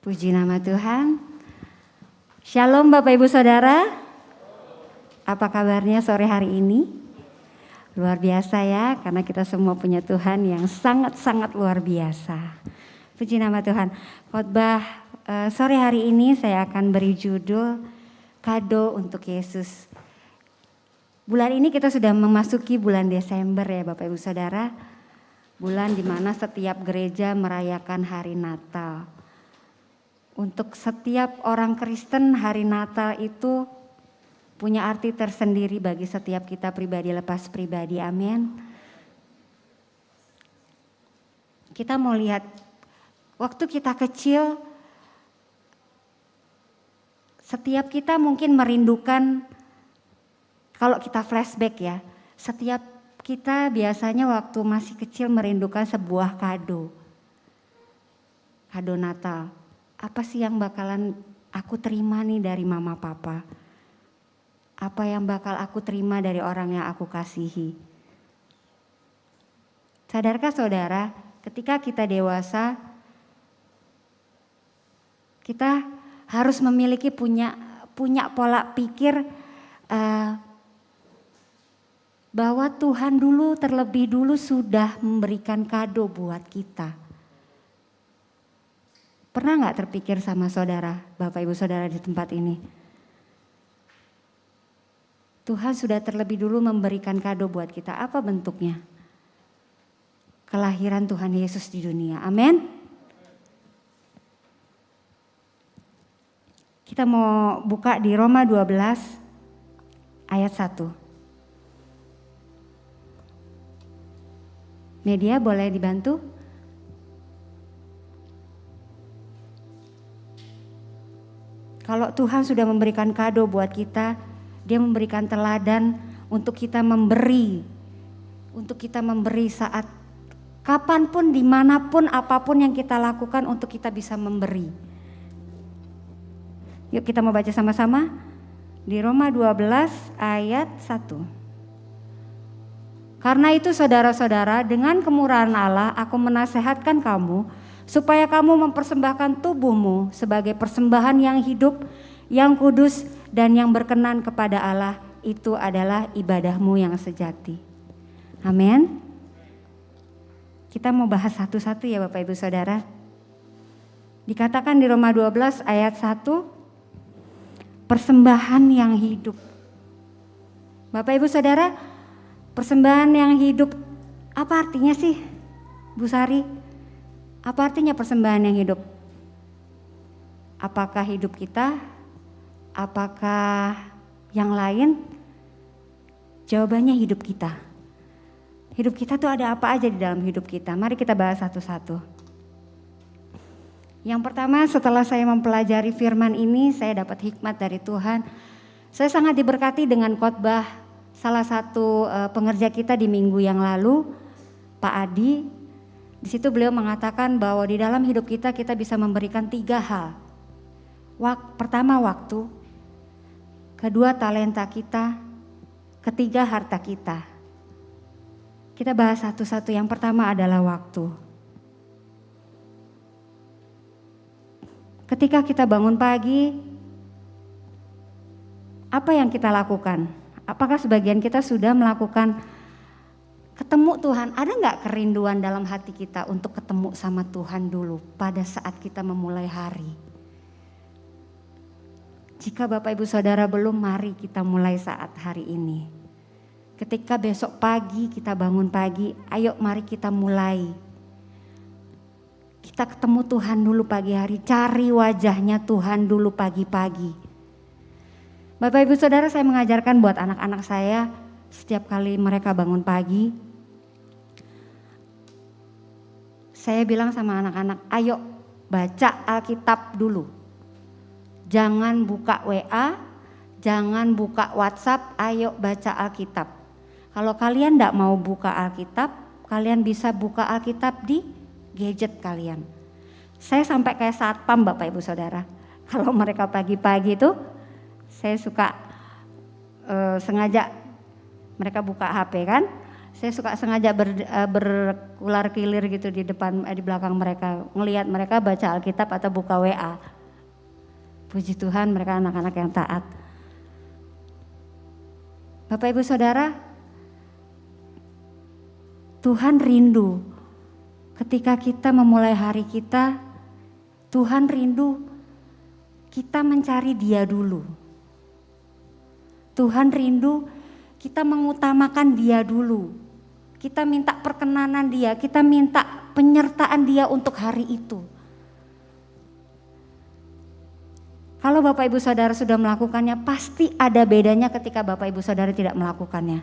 Puji nama Tuhan. Shalom Bapak Ibu Saudara. Apa kabarnya sore hari ini? Luar biasa ya, karena kita semua punya Tuhan yang sangat-sangat luar biasa. Puji nama Tuhan. Khotbah sore hari ini saya akan beri judul Kado untuk Yesus. Bulan ini kita sudah memasuki bulan Desember ya Bapak Ibu Saudara. Bulan di mana setiap gereja merayakan hari Natal. Untuk setiap orang Kristen hari Natal itu punya arti tersendiri bagi setiap kita pribadi lepas pribadi, amin. Kita mau lihat waktu kita kecil, setiap kita mungkin merindukan, kalau kita flashback ya, setiap kita biasanya waktu masih kecil merindukan sebuah kado. Kado Natal. Apa sih yang bakalan aku terima nih dari mama papa? Apa yang bakal aku terima dari orang yang aku kasihi? Sadarkah saudara, ketika kita dewasa, kita harus memiliki punya pola pikir bahwa Tuhan terlebih dulu sudah memberikan kado buat kita. Pernah gak terpikir sama saudara, Bapak Ibu Saudara di tempat ini? Tuhan sudah terlebih dulu memberikan kado buat kita. Apa bentuknya? Kelahiran Tuhan Yesus di dunia. Amin. Kita mau buka di Roma 12 ayat 1. Media boleh dibantu? Kalau Tuhan sudah memberikan kado buat kita, Dia memberikan teladan untuk kita memberi. Untuk kita memberi saat kapanpun, dimanapun, apapun yang kita lakukan untuk kita bisa memberi. Yuk kita mau baca sama-sama di Roma 12 ayat 1. Karena itu saudara-saudara, dengan kemurahan Allah aku menasehatkan kamu supaya kamu mempersembahkan tubuhmu sebagai persembahan yang hidup, yang kudus dan yang berkenan kepada Allah. Itu adalah ibadahmu yang sejati. Amin. Kita mau bahas satu-satu ya Bapak Ibu Saudara. Dikatakan di Roma 12 ayat 1, persembahan yang hidup. Bapak Ibu Saudara, persembahan yang hidup, apa artinya sih Bu Sari? Apa artinya persembahan yang hidup? Apakah hidup kita? Apakah yang lain? Jawabannya hidup kita. Hidup kita tuh ada apa aja di dalam hidup kita? Mari kita bahas satu-satu. Yang pertama, setelah saya mempelajari firman ini, saya dapat hikmat dari Tuhan. Saya sangat diberkati dengan khotbah salah satu pengerja kita di minggu yang lalu, Pak Adi. Di situ beliau mengatakan bahwa di dalam hidup kita bisa memberikan 3 hal. Pertama waktu, kedua talenta kita, ketiga harta kita. Kita bahas satu-satu. Yang pertama adalah waktu. Ketika kita bangun pagi, apa yang kita lakukan? Apakah sebagian kita sudah melakukan ketemu Tuhan? Ada gak kerinduan dalam hati kita untuk ketemu sama Tuhan dulu pada saat kita memulai hari? Jika Bapak Ibu Saudara belum, mari kita mulai saat hari ini. Ketika besok pagi kita bangun pagi, ayo mari kita mulai. Kita ketemu Tuhan dulu pagi hari, cari wajahnya Tuhan dulu pagi-pagi. Bapak Ibu Saudara, saya mengajarkan buat anak-anak saya, setiap kali mereka bangun pagi, saya bilang sama anak-anak, ayo baca Alkitab dulu. Jangan buka WA, jangan buka WhatsApp, ayo baca Alkitab. Kalau kalian tidak mau buka Alkitab, kalian bisa buka Alkitab di gadget kalian. Saya sampai kayak satpam Bapak Ibu Saudara. Kalau mereka pagi-pagi itu, saya suka sengaja mereka buka HP kan. Saya suka sengaja berkular kilir gitu di belakang mereka, ngelihat mereka baca Alkitab atau buka WA. Puji Tuhan mereka anak-anak yang taat. Bapak Ibu Saudara, Tuhan rindu ketika kita memulai hari kita, Tuhan rindu kita mencari Dia dulu. Tuhan rindu kita mengutamakan Dia dulu. Kita minta perkenanan Dia, kita minta penyertaan Dia untuk hari itu. Kalau Bapak Ibu Saudara sudah melakukannya, pasti ada bedanya ketika Bapak Ibu Saudara tidak melakukannya.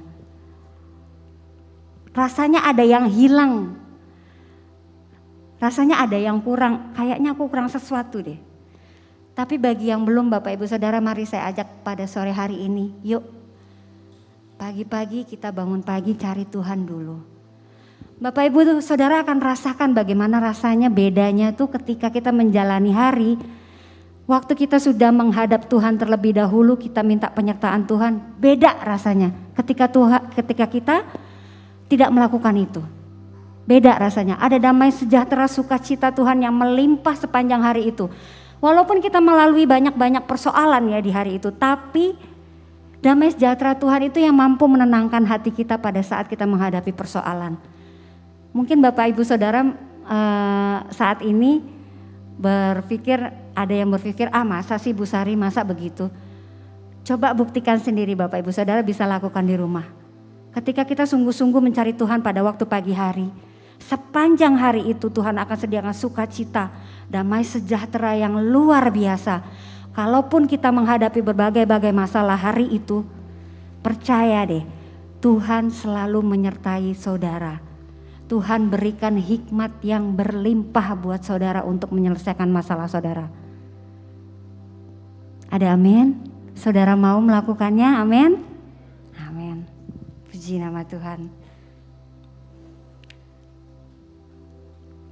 Rasanya ada yang hilang. Rasanya ada yang kurang, kayaknya aku kurang sesuatu deh. Tapi bagi yang belum Bapak Ibu Saudara, mari saya ajak pada sore hari ini, yuk pagi-pagi kita bangun pagi cari Tuhan dulu. Bapak Ibu Saudara akan rasakan bagaimana rasanya bedanya tuh ketika kita menjalani hari. Waktu kita sudah menghadap Tuhan terlebih dahulu, kita minta penyertaan Tuhan, beda rasanya. Ketika kita tidak melakukan itu, beda rasanya. Ada damai sejahtera sukacita Tuhan yang melimpah sepanjang hari itu. Walaupun kita melalui banyak-banyak persoalan ya di hari itu, tapi damai sejahtera Tuhan itu yang mampu menenangkan hati kita pada saat kita menghadapi persoalan. Mungkin Bapak Ibu Saudara saat ini ada yang berpikir, masa sih Bu Sari, masa begitu? Coba buktikan sendiri Bapak Ibu Saudara bisa lakukan di rumah. Ketika kita sungguh-sungguh mencari Tuhan pada waktu pagi hari, sepanjang hari itu Tuhan akan sediakan sukacita, damai sejahtera yang luar biasa. Kalaupun kita menghadapi berbagai-bagai masalah hari itu, percaya deh, Tuhan selalu menyertai saudara. Tuhan berikan hikmat yang berlimpah buat saudara untuk menyelesaikan masalah saudara. Ada amin? Saudara mau melakukannya? Amin? Amin. Puji nama Tuhan.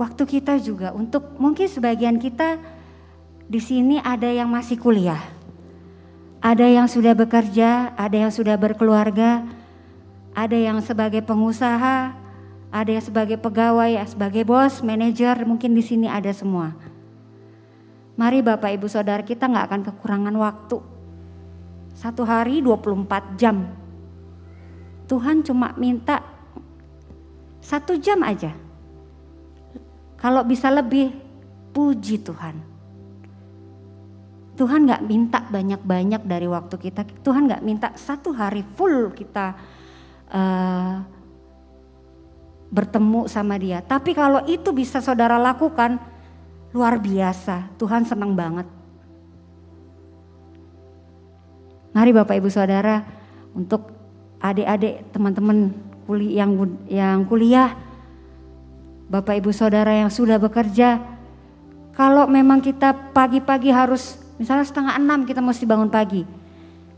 Waktu kita juga untuk mungkin sebagian kita di sini ada yang masih kuliah. Ada yang sudah bekerja, ada yang sudah berkeluarga, ada yang sebagai pengusaha, ada yang sebagai pegawai, sebagai bos, manajer, mungkin di sini ada semua. Mari Bapak Ibu Saudara, kita gak akan kekurangan waktu. Satu hari 24 jam. Tuhan cuma minta 1 jam aja. Kalau bisa lebih, puji Tuhan. Tuhan gak minta banyak-banyak dari waktu kita. Tuhan gak minta 1 hari full kita bertemu sama Dia. Tapi kalau itu bisa saudara lakukan, luar biasa. Tuhan senang banget. Mari Bapak Ibu Saudara, untuk adik-adik, teman-teman yang kuliah, Bapak Ibu Saudara yang sudah bekerja, kalau memang kita pagi-pagi harus, misalnya 5:30 kita mesti bangun pagi.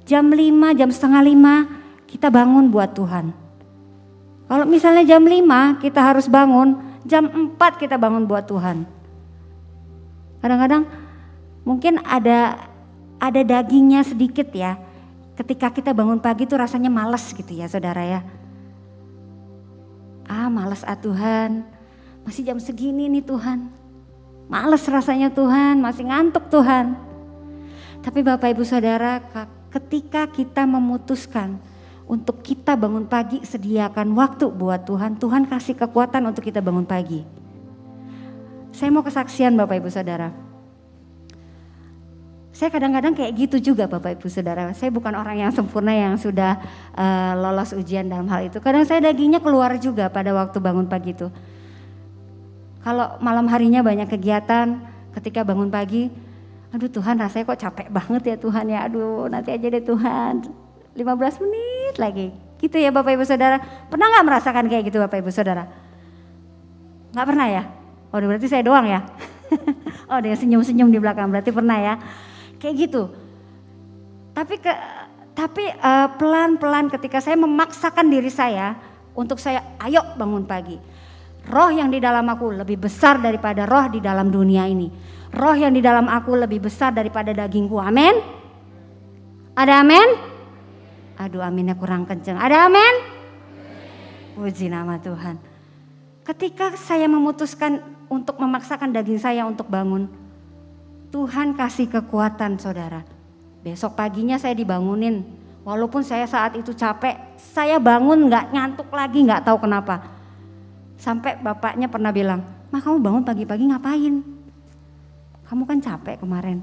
Jam 5, jam 4:30 kita bangun buat Tuhan. Kalau misalnya jam 5 kita harus bangun, jam 4 kita bangun buat Tuhan. Kadang-kadang mungkin ada dagingnya sedikit ya. Ketika kita bangun pagi itu rasanya malas gitu ya saudara ya. Malas Tuhan, masih jam segini nih Tuhan. Malas rasanya Tuhan, masih ngantuk Tuhan. Tapi Bapak Ibu Saudara, ketika kita memutuskan untuk kita bangun pagi, sediakan waktu buat Tuhan, Tuhan kasih kekuatan untuk kita bangun pagi. Saya mau kesaksian Bapak Ibu Saudara. Saya kadang-kadang kayak gitu juga Bapak Ibu Saudara. Saya bukan orang yang sempurna yang sudah lolos ujian dalam hal itu. Kadang saya dagingnya keluar juga pada waktu bangun pagi itu. Kalau malam harinya banyak kegiatan, ketika bangun pagi, aduh Tuhan rasanya kok capek banget ya Tuhan ya. Aduh nanti aja deh Tuhan, 15 menit lagi. Gitu ya Bapak Ibu Saudara. Pernah gak merasakan kayak gitu Bapak Ibu Saudara? Gak pernah ya? Oh berarti saya doang ya? Oh dia senyum-senyum di belakang, berarti pernah ya? Kayak gitu. Tapi pelan-pelan ketika saya memaksakan diri saya untuk saya ayo bangun pagi. Roh yang di dalam aku lebih besar daripada roh di dalam dunia ini. Roh yang di dalam aku lebih besar daripada dagingku. Amin? Ada amin? Aduh aminnya kurang kenceng. Ada amin? Puji nama Tuhan. Ketika saya memutuskan untuk memaksakan daging saya untuk bangun, Tuhan kasih kekuatan saudara. Besok paginya saya dibangunin. Walaupun saya saat itu capek, saya bangun gak ngantuk lagi, gak tahu kenapa. Sampai bapaknya pernah bilang, "Ma, kamu bangun pagi-pagi ngapain? Kamu kan capek kemarin."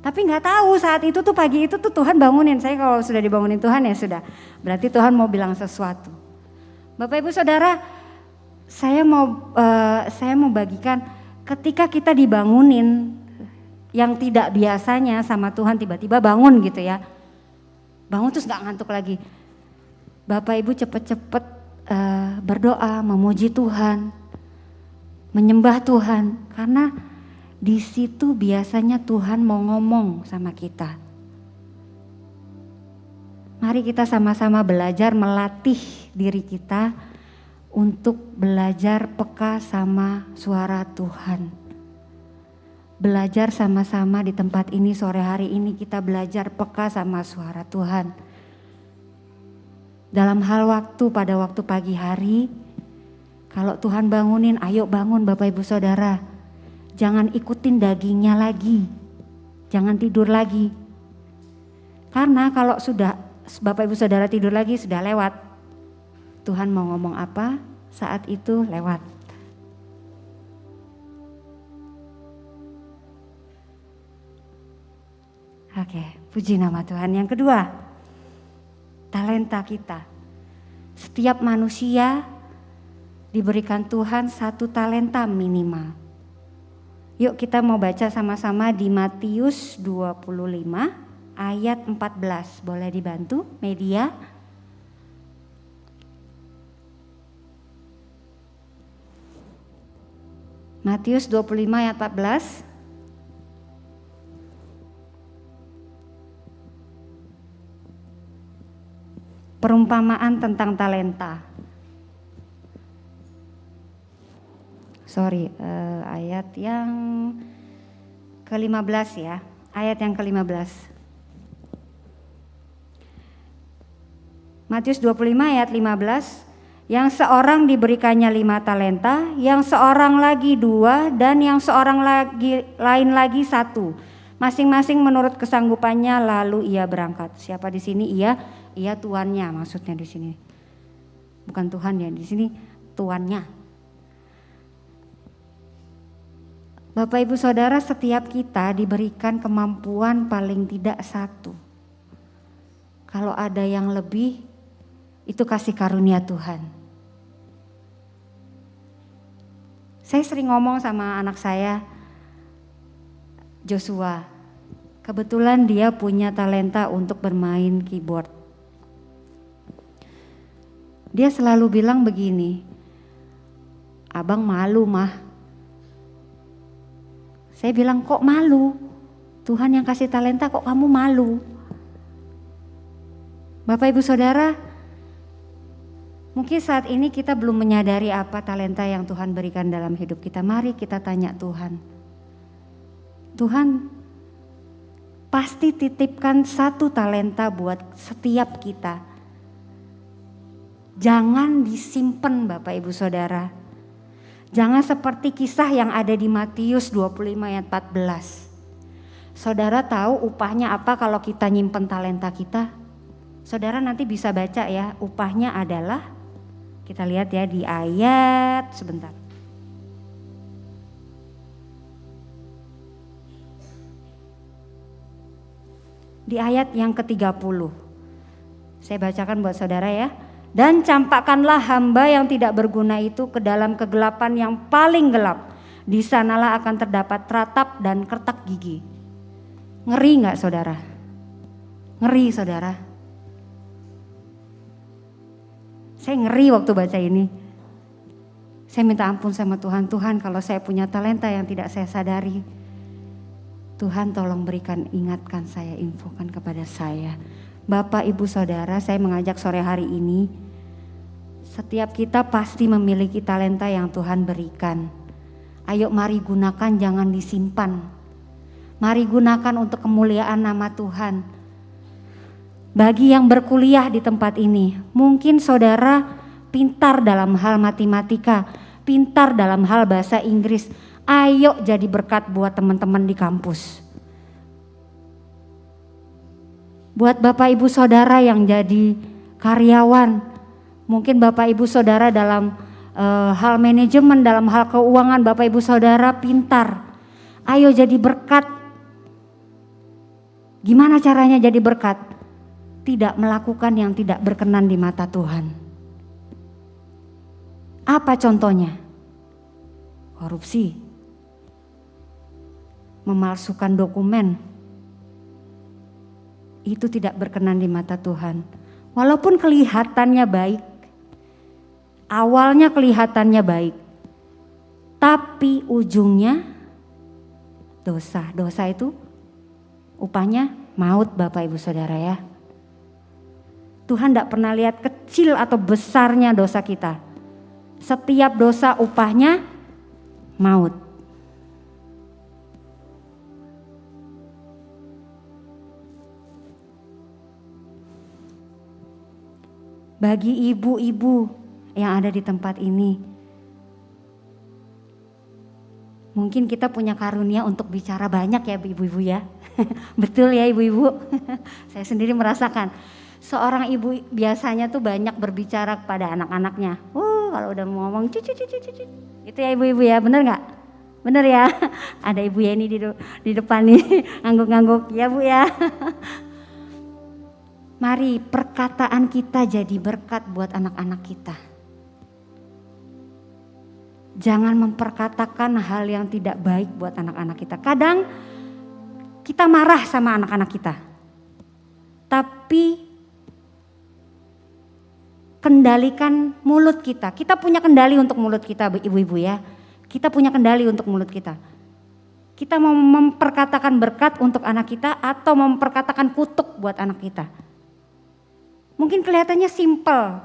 Tapi gak tahu saat itu tuh pagi itu tuh Tuhan bangunin. Saya kalau sudah dibangunin Tuhan ya sudah. Berarti Tuhan mau bilang sesuatu. Bapak Ibu Saudara, saya mau bagikan ketika kita dibangunin yang tidak biasanya sama Tuhan tiba-tiba bangun gitu ya. Bangun terus gak ngantuk lagi. Bapak Ibu cepet-cepet berdoa, memuji Tuhan, menyembah Tuhan. Karena di situ biasanya Tuhan mau ngomong sama kita. Mari kita sama-sama belajar melatih diri kita untuk belajar peka sama suara Tuhan. Belajar sama-sama di tempat ini sore hari ini kita belajar peka sama suara Tuhan. Dalam hal waktu pada waktu pagi hari, kalau Tuhan bangunin, ayo bangun Bapak Ibu Saudara. Jangan ikutin dagingnya lagi, jangan tidur lagi. Karena kalau sudah Bapak Ibu Saudara tidur lagi sudah lewat. Tuhan mau ngomong apa saat itu lewat. Oke, puji nama Tuhan. Yang kedua, talenta kita. Setiap manusia diberikan Tuhan satu talenta minimal. Yuk kita mau baca sama-sama di Matius 25 ayat 14. Boleh dibantu media? Matius 25 ayat 14. Perumpamaan tentang talenta. Ayat yang ke-15 ya. Ayat yang ke-15. Matius 25 ayat 15. Yang seorang diberikannya 5 talenta, yang seorang lagi 2, dan yang seorang lain lagi 1. Masing-masing menurut kesanggupannya lalu ia berangkat. Siapa di sini ia? Ia tuannya maksudnya di sini. Bukan Tuhan ya, di sini tuannya. Bapak Ibu Saudara, setiap kita diberikan kemampuan paling tidak 1. Kalau ada yang lebih, itu kasih karunia Tuhan. Saya sering ngomong sama anak saya, Joshua. Kebetulan dia punya talenta untuk bermain keyboard. Dia selalu bilang begini, "Abang malu, Mah." Saya bilang, "Kok malu? Tuhan yang kasih talenta kok kamu malu?" Bapak Ibu Saudara, mungkin saat ini kita belum menyadari apa talenta yang Tuhan berikan dalam hidup kita. Mari kita tanya Tuhan. Tuhan pasti titipkan 1 talenta buat setiap kita. Jangan disimpan Bapak Ibu Saudara. Jangan seperti kisah yang ada di Matius 25 ayat 14. Saudara tahu upahnya apa kalau kita nyimpen talenta kita? Saudara nanti bisa baca ya, upahnya adalah, kita lihat ya di ayat, sebentar. Di ayat yang ke-30. Saya bacakan buat saudara ya. Dan campakkanlah hamba yang tidak berguna itu ke dalam kegelapan yang paling gelap. Di sanalah akan terdapat ratap dan kertak gigi. Ngeri gak saudara? Ngeri saudara. Saya ngeri waktu baca ini. Saya minta ampun sama Tuhan. Tuhan, kalau saya punya talenta yang tidak saya sadari, Tuhan tolong berikan, ingatkan saya, infokan kepada saya. Bapak, Ibu, Saudara, saya mengajak sore hari ini, setiap kita pasti memiliki talenta yang Tuhan berikan. Ayo mari gunakan, jangan disimpan. Mari gunakan untuk kemuliaan nama Tuhan. Bagi yang berkuliah di tempat ini, mungkin saudara pintar dalam hal matematika, pintar dalam hal bahasa Inggris. Ayo jadi berkat buat teman-teman di kampus. Buat Bapak Ibu Saudara yang jadi karyawan, mungkin Bapak Ibu Saudara dalam hal manajemen, dalam hal keuangan, Bapak Ibu Saudara pintar. Ayo jadi berkat. Gimana caranya jadi berkat? Tidak melakukan yang tidak berkenan di mata Tuhan. Apa contohnya? Korupsi, memalsukan dokumen, itu tidak berkenan di mata Tuhan. Walaupun kelihatannya baik, awalnya kelihatannya baik, tapi ujungnya dosa. Dosa itu upahnya maut, Bapak Ibu Saudara ya. Tuhan tidak pernah lihat kecil atau besarnya dosa kita. Setiap dosa upahnya maut. Bagi ibu-ibu yang ada di tempat ini, mungkin kita punya karunia untuk bicara banyak ya ibu-ibu ya. Betul ya ibu-ibu. Saya sendiri merasakan seorang ibu biasanya tuh banyak berbicara kepada anak-anaknya. Kalau udah mau ngomong cucu. Itu ya ibu-ibu ya, bener nggak? Bener ya. Ada ibu Yeni di depan nih ngangguk-ngangguk ya Bu ya. Mari perkataan kita jadi berkat buat anak-anak kita. Jangan memperkatakan hal yang tidak baik buat anak-anak kita. Kadang kita marah sama anak-anak kita. Tapi kendalikan mulut kita. Kita punya kendali untuk mulut kita, ibu-ibu ya. Kita punya kendali untuk mulut kita. Kita mau memperkatakan berkat untuk anak kita atau memperkatakan kutuk buat anak kita. Mungkin kelihatannya simpel.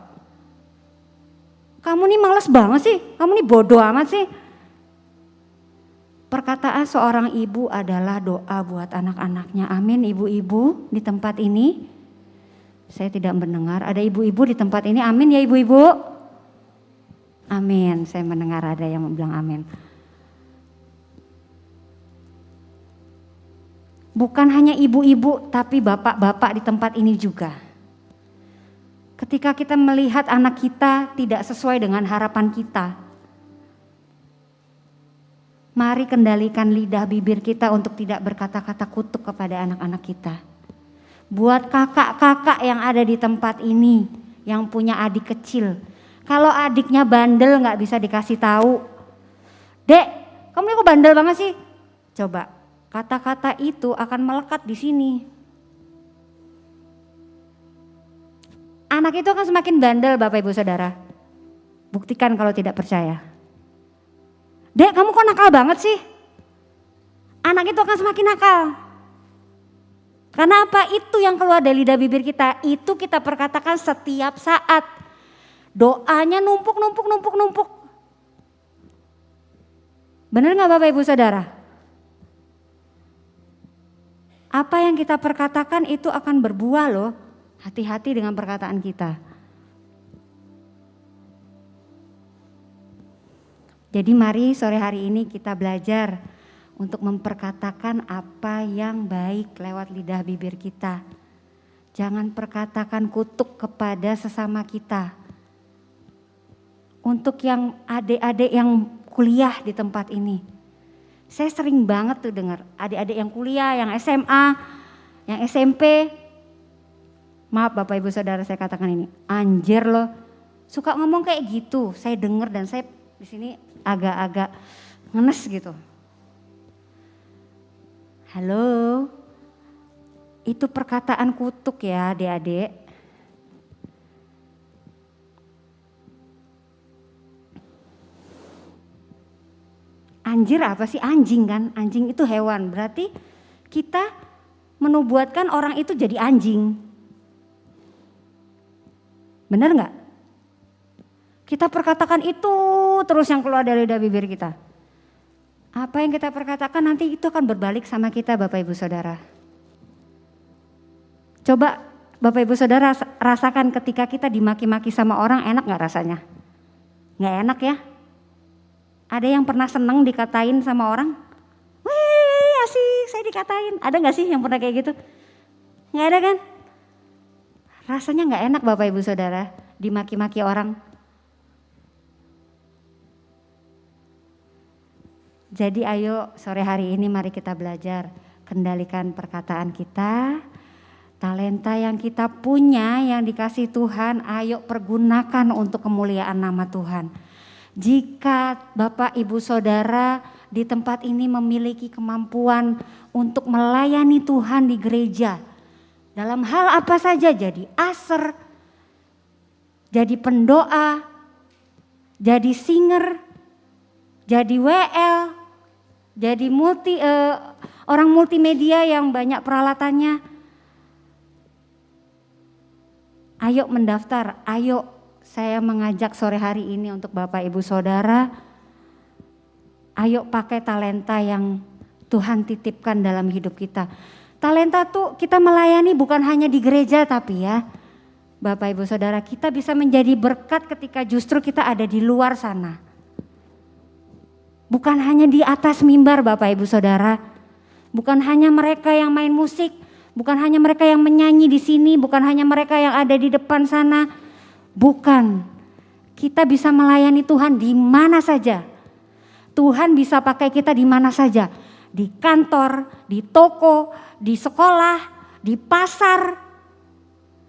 Kamu nih malas banget sih, kamu nih bodoh amat sih. Perkataan seorang ibu adalah doa buat anak-anaknya. Amin ibu-ibu di tempat ini. Saya tidak mendengar, ada ibu-ibu di tempat ini, amin ya ibu-ibu. Amin, saya mendengar ada yang bilang amin. Bukan hanya ibu-ibu, tapi bapak-bapak di tempat ini juga. Ketika kita melihat anak kita tidak sesuai dengan harapan kita, mari kendalikan lidah bibir kita untuk tidak berkata-kata kutuk kepada anak-anak kita. Buat kakak-kakak yang ada di tempat ini, yang punya adik kecil, kalau adiknya bandel nggak bisa dikasih tahu, Dek, kamu ini kok bandel banget sih? Coba, kata-kata itu akan melekat di sini. Anak itu akan semakin bandel Bapak Ibu Saudara. Buktikan kalau tidak percaya. Dek, kamu kok nakal banget sih? Anak itu akan semakin nakal. Karena apa? Itu yang keluar dari lidah bibir kita, itu kita perkatakan setiap saat. Doanya numpuk. Benar gak Bapak Ibu Saudara? Apa yang kita perkatakan itu akan berbuah loh. Hati-hati dengan perkataan kita. Jadi mari sore hari ini kita belajar untuk memperkatakan apa yang baik lewat lidah bibir kita. Jangan perkatakan kutuk kepada sesama kita. Untuk yang adik-adik yang kuliah di tempat ini. Saya sering banget tuh dengar adik-adik yang kuliah, yang SMA, yang SMP. Maaf Bapak Ibu Saudara saya katakan ini, anjir loh. Suka ngomong kayak gitu, saya dengar dan saya di sini agak-agak ngenes gitu. Halo, itu perkataan kutuk ya adik-adik. Anjir apa sih? Anjing kan? Anjing itu hewan, berarti kita menubuatkan orang itu jadi anjing. Benar nggak? Kita perkatakan itu terus yang keluar dari lidah bibir kita. Apa yang kita perkatakan nanti itu akan berbalik sama kita Bapak Ibu Saudara. Coba Bapak Ibu Saudara rasakan ketika kita dimaki-maki sama orang, enak gak rasanya? Gak enak ya? Ada yang pernah seneng dikatain sama orang? Wih asik saya dikatain. Ada gak sih yang pernah kayak gitu? Gak ada kan? Rasanya gak enak Bapak Ibu Saudara dimaki-maki orang. Jadi ayo sore hari ini mari kita belajar kendalikan perkataan kita. Talenta yang kita punya, yang dikasih Tuhan, ayo pergunakan untuk kemuliaan nama Tuhan. Jika Bapak Ibu Saudara di tempat ini memiliki kemampuan untuk melayani Tuhan di gereja, dalam hal apa saja, jadi aser, jadi pendoa, jadi singer, jadi WL, jadi orang multimedia yang banyak peralatannya. Ayo mendaftar, ayo saya mengajak sore hari ini untuk Bapak Ibu Saudara, ayo pakai talenta yang Tuhan titipkan dalam hidup kita. Talenta tuh kita melayani bukan hanya di gereja tapi ya Bapak Ibu Saudara, kita bisa menjadi berkat ketika justru kita ada di luar sana. Bukan hanya di atas mimbar Bapak Ibu Saudara, bukan hanya mereka yang main musik, bukan hanya mereka yang menyanyi di sini, bukan hanya mereka yang ada di depan sana. Bukan. Kita bisa melayani Tuhan di mana saja. Tuhan bisa pakai kita di mana saja. Di kantor, di toko, di sekolah, di pasar,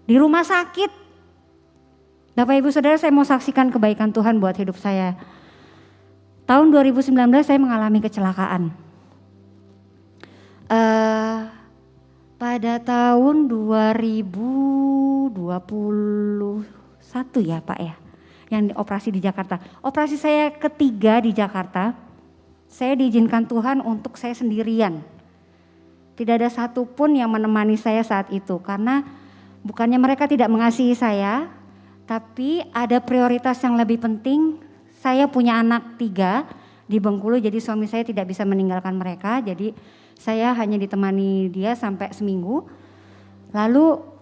di rumah sakit. Bapak Ibu Saudara, saya mau saksikan kebaikan Tuhan buat hidup saya. Tahun 2019 saya mengalami kecelakaan. Pada tahun 2021 ya Pak ya, yang operasi di Jakarta. Operasi saya ketiga di Jakarta, saya diizinkan Tuhan untuk saya sendirian. Tidak ada satupun yang menemani saya saat itu, karena bukannya mereka tidak mengasihi saya, tapi ada prioritas yang lebih penting. Saya punya anak 3 di Bengkulu, jadi suami saya tidak bisa meninggalkan mereka, jadi saya hanya ditemani dia sampai seminggu. Lalu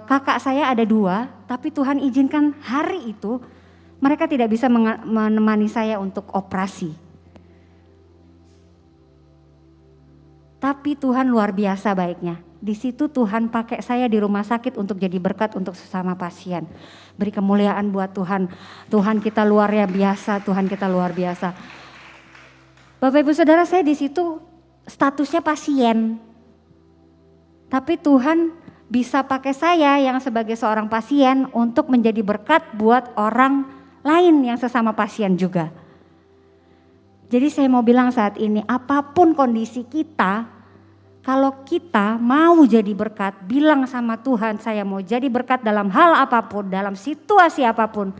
kakak saya ada 2, tapi Tuhan izinkan hari itu mereka tidak bisa menemani saya untuk operasi. Tapi Tuhan luar biasa baiknya. Di situ Tuhan pakai saya di rumah sakit untuk jadi berkat untuk sesama pasien. Beri kemuliaan buat Tuhan. Tuhan kita luar biasa, Tuhan kita luar biasa. Bapak Ibu Saudara, saya di situ statusnya pasien. Tapi Tuhan bisa pakai saya yang sebagai seorang pasien untuk menjadi berkat buat orang lain yang sesama pasien juga. Jadi saya mau bilang saat ini, apapun kondisi kita, kalau kita mau jadi berkat, bilang sama Tuhan, saya mau jadi berkat dalam hal apapun, dalam situasi apapun.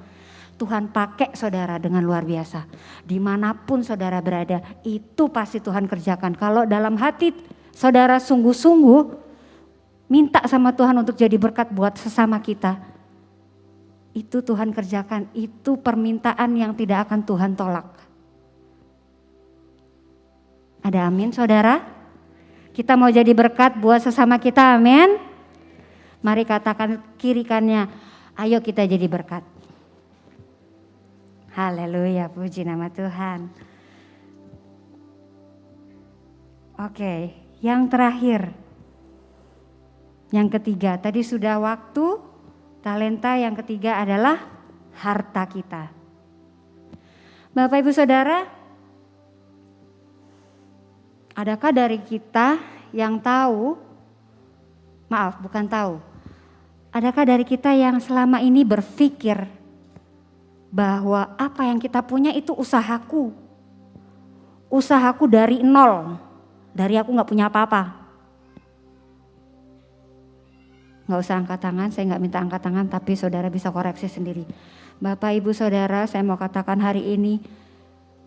Tuhan pakai saudara dengan luar biasa. Dimanapun saudara berada, itu pasti Tuhan kerjakan. Kalau dalam hati saudara sungguh-sungguh minta sama Tuhan untuk jadi berkat buat sesama kita, itu Tuhan kerjakan. Itu permintaan yang tidak akan Tuhan tolak. Ada amin saudara? Kita mau jadi berkat buat sesama kita, amin? Mari katakan kiri kanannya, ayo kita jadi berkat. Haleluya, puji nama Tuhan. Oke, yang terakhir. Yang ketiga, tadi sudah waktu, talenta, yang ketiga adalah harta kita. Bapak Ibu Saudara, adakah dari kita yang tahu, adakah dari kita yang selama ini berpikir bahwa apa yang kita punya itu usahaku dari nol, dari aku gak punya apa-apa. Gak usah angkat tangan, saya gak minta angkat tangan, tapi saudara bisa koreksi sendiri. Bapak Ibu Saudara, saya mau katakan hari ini,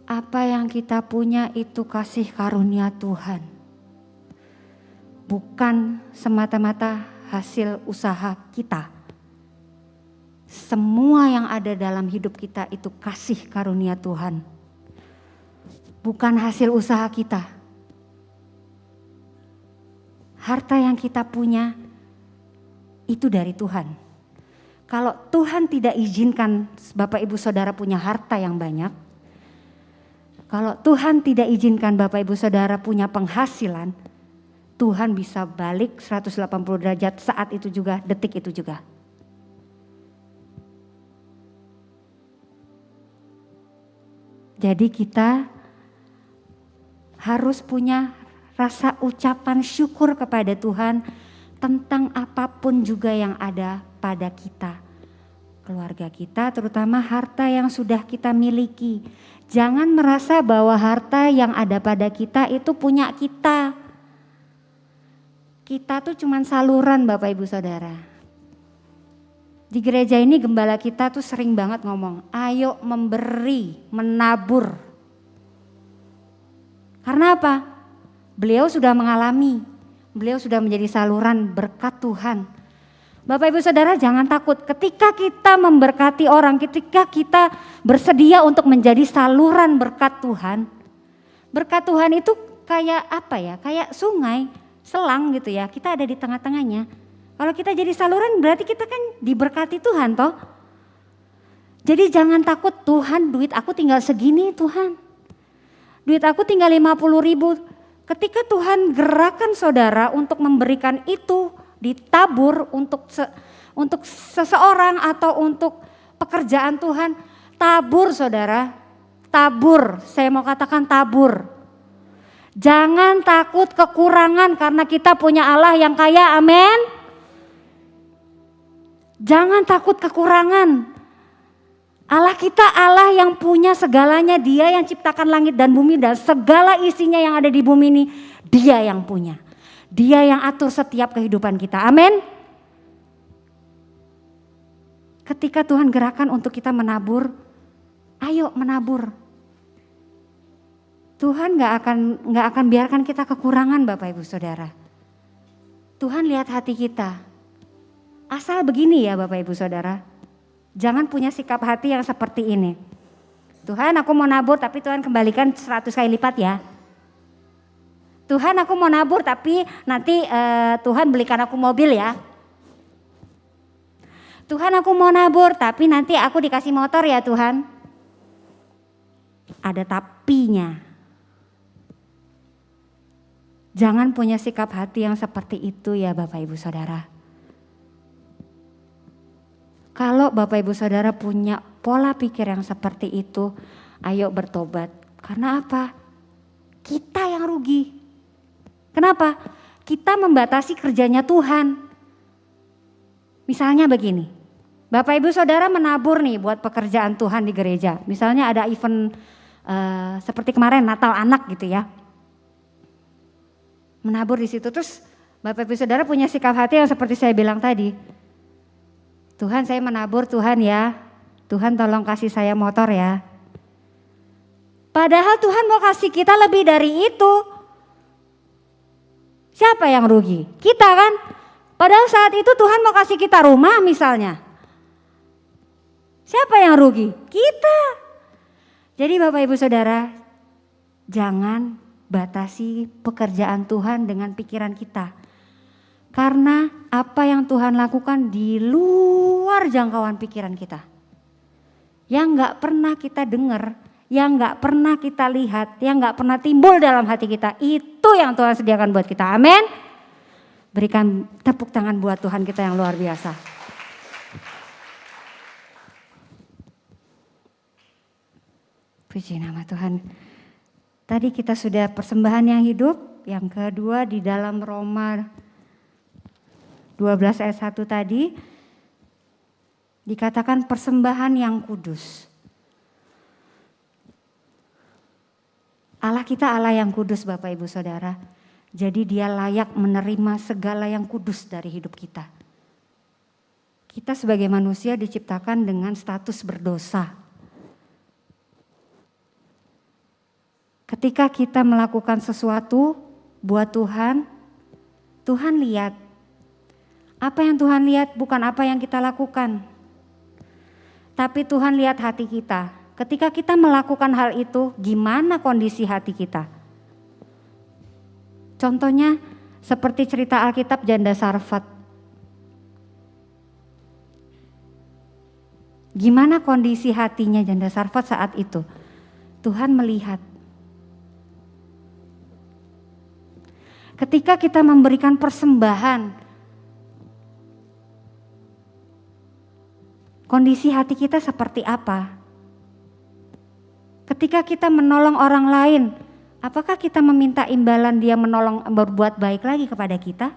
apa yang kita punya itu kasih karunia Tuhan. Bukan semata-mata hasil usaha kita. Semua yang ada dalam hidup kita itu kasih karunia Tuhan. Bukan hasil usaha kita. Harta yang kita punya itu dari Tuhan. Kalau Tuhan tidak izinkan Bapak Ibu Saudara punya harta yang banyak, kalau Tuhan tidak izinkan Bapak Ibu Saudara punya penghasilan, Tuhan bisa balik 180 derajat saat itu juga, detik itu juga. Jadi kita harus punya rasa ucapan syukur kepada Tuhan tentang apapun juga yang ada pada kita. Keluarga kita, terutama harta yang sudah kita miliki. Jangan merasa bahwa harta yang ada pada kita itu punya kita. Kita tuh cuman saluran Bapak Ibu Saudara. Di gereja ini gembala kita tuh sering banget ngomong, ayo memberi, menabur. Karena apa? Beliau sudah mengalami, beliau sudah menjadi saluran berkat Tuhan. Bapak Ibu Saudara jangan takut ketika kita memberkati orang, ketika kita bersedia untuk menjadi saluran berkat Tuhan. Berkat Tuhan itu kayak apa ya? Kayak sungai, selang gitu ya, kita ada di tengah-tengahnya. Kalau kita jadi saluran berarti kita kan diberkati Tuhan toh. Jadi jangan takut, Tuhan duit aku tinggal segini Tuhan. Duit aku tinggal 50.000. Ketika Tuhan gerakan saudara untuk memberikan itu, ditabur untuk seseorang atau untuk pekerjaan Tuhan, tabur saudara, tabur, saya mau katakan tabur. Jangan takut kekurangan karena kita punya Allah yang kaya, amin. Jangan takut kekurangan. Allah kita Allah yang punya segalanya, Dia yang ciptakan langit dan bumi dan segala isinya yang ada di bumi ini, Dia yang punya. Dia yang atur setiap kehidupan kita, amin. Ketika Tuhan gerakan untuk kita menabur, ayo menabur. Tuhan gak akan biarkan kita kekurangan Bapak Ibu Saudara. Tuhan lihat hati kita. Asal begini ya Bapak Ibu Saudara, jangan punya sikap hati yang seperti ini. Tuhan aku mau nabur tapi Tuhan kembalikan 100 kali lipat ya. Tuhan aku mau nabur tapi nanti Tuhan belikan aku mobil ya. Tuhan aku mau nabur tapi nanti aku dikasih motor ya Tuhan. Ada tapinya. Jangan punya sikap hati yang seperti itu ya Bapak Ibu Saudara. Kalau Bapak Ibu Saudara punya pola pikir yang seperti itu, ayo bertobat. Karena apa? Kita yang rugi. Kenapa? Kita membatasi kerjanya Tuhan. Misalnya begini, Bapak Ibu Saudara menabur nih buat pekerjaan Tuhan di gereja. Misalnya ada event seperti kemarin Natal anak gitu ya. Menabur di situ, terus Bapak Ibu Saudara punya sikap hati yang seperti saya bilang tadi. Tuhan saya menabur Tuhan ya, Tuhan tolong kasih saya motor ya. Padahal Tuhan mau kasih kita lebih dari itu. Siapa yang rugi? Kita kan? Padahal saat itu Tuhan mau kasih kita rumah misalnya. Siapa yang rugi? Kita. Jadi Bapak Ibu Saudara, jangan batasi pekerjaan Tuhan dengan pikiran kita. Karena apa yang Tuhan lakukan di luar jangkauan pikiran kita. Yang gak pernah kita dengar, yang gak pernah kita lihat, yang gak pernah timbul dalam hati kita. Itu yang Tuhan sediakan buat kita, amin. Berikan tepuk tangan buat Tuhan kita yang luar biasa. Puji nama Tuhan. Tadi kita sudah persembahan yang hidup, yang kedua di dalam Roma 12 ayat 1 tadi dikatakan persembahan yang kudus. Allah kita Allah yang kudus Bapak Ibu Saudara. Jadi Dia layak menerima segala yang kudus dari hidup kita. Kita sebagai manusia diciptakan dengan status berdosa. Ketika kita melakukan sesuatu buat Tuhan, Tuhan lihat. Apa yang Tuhan lihat bukan apa yang kita lakukan. Tapi Tuhan lihat hati kita. Ketika kita melakukan hal itu, gimana kondisi hati kita? Contohnya seperti cerita Alkitab janda Sarfat. Gimana kondisi hatinya janda Sarfat saat itu? Tuhan melihat. Ketika kita memberikan persembahan, kondisi hati kita seperti apa? Ketika kita menolong orang lain, apakah kita meminta imbalan dia menolong berbuat baik lagi kepada kita?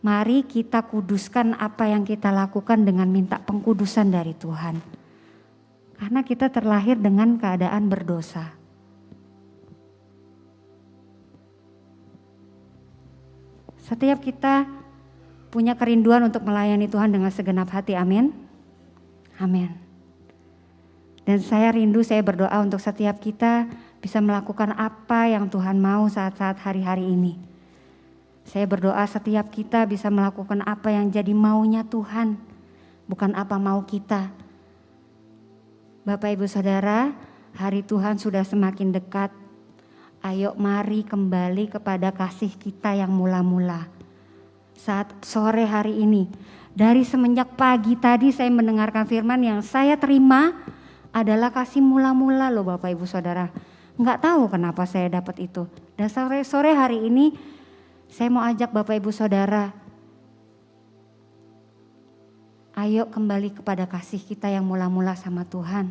Mari kita kuduskan apa yang kita lakukan dengan minta pengkudusan dari Tuhan. Karena kita terlahir dengan keadaan berdosa. Setiap kita punya kerinduan untuk melayani Tuhan dengan segenap hati, amin. Amin. Dan saya rindu, saya berdoa untuk setiap kita bisa melakukan apa yang Tuhan mau saat-saat hari-hari ini. Saya berdoa setiap kita bisa melakukan apa yang jadi maunya Tuhan, bukan apa mau kita. Bapak Ibu Saudara, hari Tuhan sudah semakin dekat. Ayo mari kembali kepada kasih kita yang mula-mula. Saat sore hari ini, dari semenjak pagi tadi saya mendengarkan firman yang saya terima adalah kasih mula-mula loh Bapak Ibu Saudara. Enggak tahu kenapa saya dapat itu. Dan sore hari ini saya mau ajak Bapak Ibu Saudara, ayo kembali kepada kasih kita yang mula-mula sama Tuhan.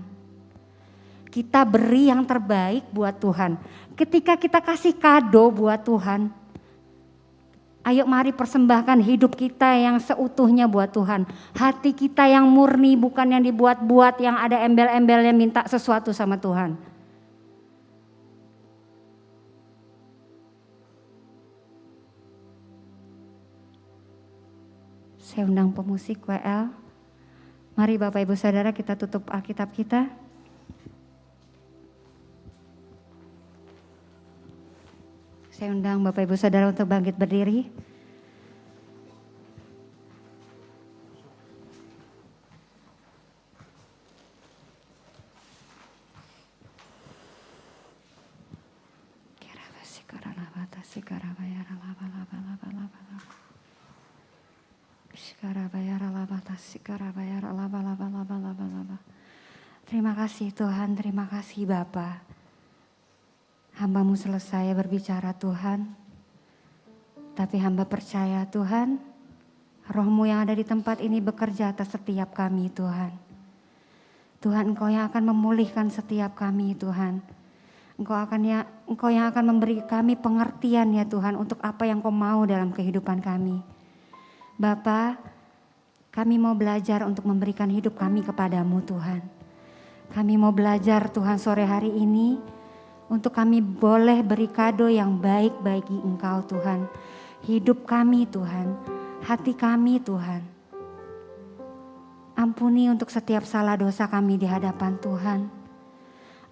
Kita beri yang terbaik buat Tuhan. Ketika kita kasih kado buat Tuhan, ayo mari persembahkan hidup kita yang seutuhnya buat Tuhan. Hati kita yang murni, bukan yang dibuat-buat, yang ada embel-embelnya minta sesuatu sama Tuhan. Saya undang pemusik WL. Mari Bapak Ibu Saudara kita tutup Alkitab kita. Saya undang Bapak Ibu Saudara untuk bangkit berdiri. Terima kasih Tuhan, terima kasih Bapa. Hamba-Mu selesai berbicara Tuhan, tapi hamba percaya Tuhan, Roh-Mu yang ada di tempat ini bekerja atas setiap kami Tuhan. Tuhan, Engkau yang akan memulihkan setiap kami Tuhan. Engkau yang akan memberi kami pengertian ya Tuhan untuk apa yang Kau mau dalam kehidupan kami. Bapa, kami mau belajar untuk memberikan hidup kami kepadamu Tuhan. Kami mau belajar Tuhan sore hari ini untuk kami boleh beri kado yang baik bagi Engkau Tuhan. Hidup kami Tuhan, hati kami Tuhan. Ampuni untuk setiap salah dosa kami di hadapan Tuhan.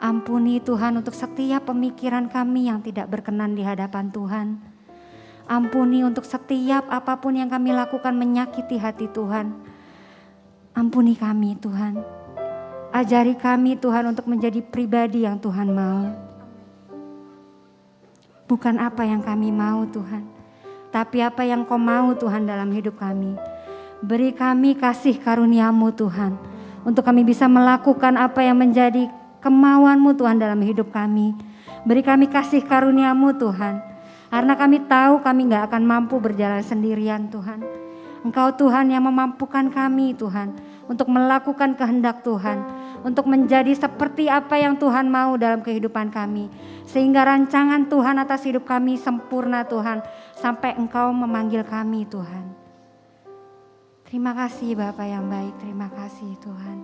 Ampuni Tuhan untuk setiap pemikiran kami yang tidak berkenan di hadapan Tuhan. Ampuni untuk setiap apapun yang kami lakukan menyakiti hati Tuhan. Ampuni kami Tuhan. Ajari kami Tuhan untuk menjadi pribadi yang Tuhan mau. Bukan apa yang kami mau Tuhan, tapi apa yang Kau mau Tuhan dalam hidup kami. Beri kami kasih karunia-Mu Tuhan, untuk kami bisa melakukan apa yang menjadi kemauan-Mu Tuhan dalam hidup kami. Beri kami kasih karunia-Mu Tuhan, karena kami tahu kami gak akan mampu berjalan sendirian Tuhan. Engkau Tuhan yang memampukan kami Tuhan, untuk melakukan kehendak Tuhan, untuk menjadi seperti apa yang Tuhan mau dalam kehidupan kami. Sehingga rancangan Tuhan atas hidup kami sempurna Tuhan, sampai Engkau memanggil kami Tuhan. Terima kasih Bapa yang baik, terima kasih Tuhan.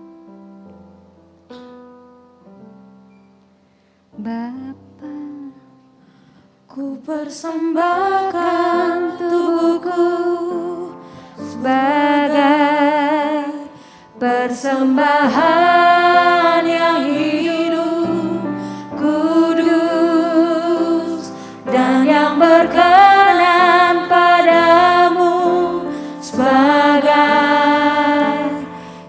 Bapa, ku persembahkan tubuhku sebagai persembahan yang hidup, kudus dan yang berkenan padamu, sebagai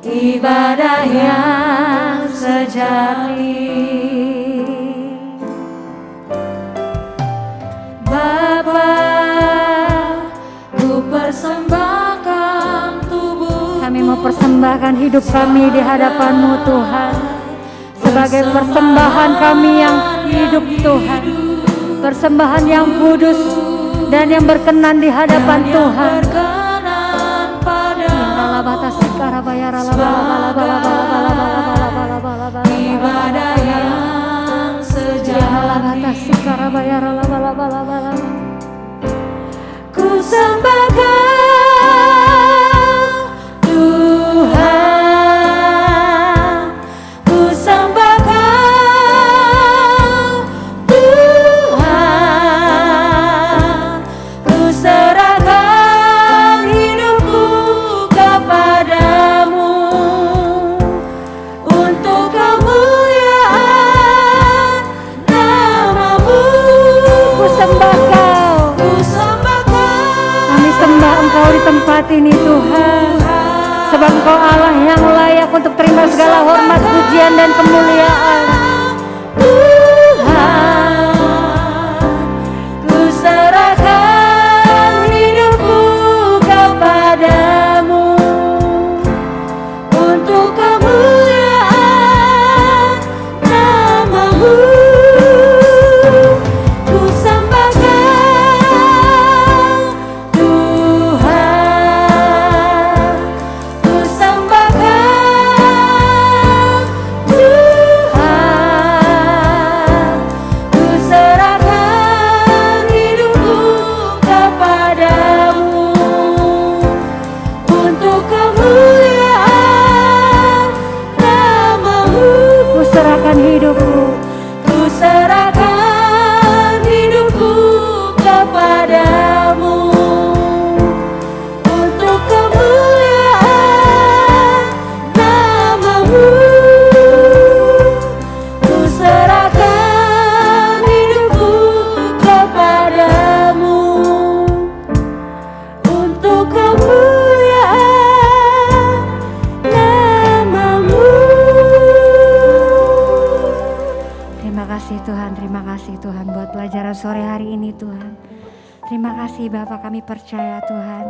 ibadah yang sejati. Bapa, ku persembahkan tubuh serahkan hidup kami di hadapan-Mu Tuhan. Sebagai persembahan kami yang hidup Tuhan. Persembahan yang kudus dan yang berkenan di hadapan Tuhan. Ibadah yang sejati ku sembahkan Tuhan, ku sembahkan Tuhan, ku serahkan hidupku kepadamu untuk kemuliaan nama-Mu. Ku sembah Kau, Ku sembahkan kami sembah Engkau di tempat ini Tuhan. Sebab Engkau Allah yang layak untuk terima segala hormat, pujian dan kemuliaan. Tuhan, ku serahkan hidupku kepadamu untuk kemuliaan nama-Mu. Ku sembahkan Tuhan, ku sembahkan Tuhan, ku serahkan hidupku kepadamu untuk kemuliaan nama-Mu. Ku serahkan hidupku, Ku serahkan hidupku kepadamu untuk kemuliaan nama-Mu. Ku serahkan hidupku kepadamu untuk kemuliaan nama-Mu. terima kasih Tuhan, terima kasih Tuhan buat pelajaran sore hari ini Tuhan. Terima kasih Bapa, kami percaya Tuhan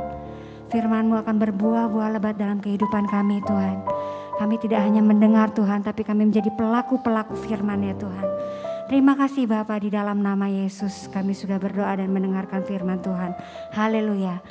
firman-Mu akan berbuah-buah lebat dalam kehidupan kami Tuhan. Kami tidak hanya mendengar Tuhan, tapi kami menjadi pelaku-pelaku firman-Nya Tuhan. Terima kasih Bapa, di dalam nama Yesus kami sudah berdoa dan mendengarkan firman Tuhan. Haleluya.